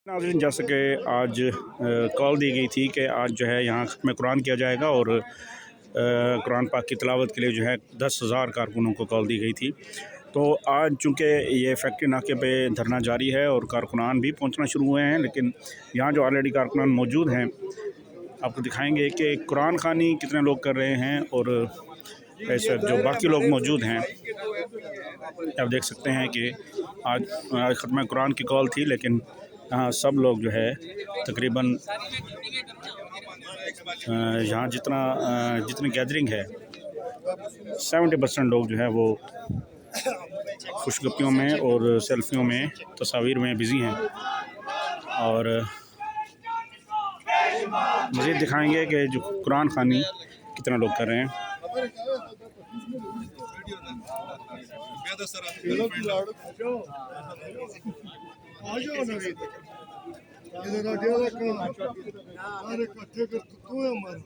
नाज़रीन, जैसे कि आज कॉल दी गई थी कि आज जो है यहाँ ख़त्म कुरान किया जाएगा और कुरान पाक की तिलावत के लिए जो है 10,000 कारकुनों को कॉल दी गई थी। तो आज चूँकि ये फैक्ट्री नाके पे धरना जारी है और कारकुनान भी पहुँचना शुरू हुए हैं, लेकिन यहाँ जो ऑलरेडी कारकुनान मौजूद हैं आपको दिखाएंगे कि कुरान खानी कितने लोग कर रहे हैं और ऐसे जो बाकी लोग मौजूद हैं। आप देख सकते हैं कि आज ख़त्म कुरान की कॉल थी, लेकिन यहाँ सब लोग जो है तकरीबन यहाँ जितनी गैदरिंग है 70% लोग जो है वो खुशगपियों में और सेल्फियों में तस्वीर में बिज़ी हैं। और मज़ीद दिखाएंगे कि जो कुरान खानी कितना लोग कर रहे हैं। इधर अड्याला का इकट्ठे कर तू है हमारा।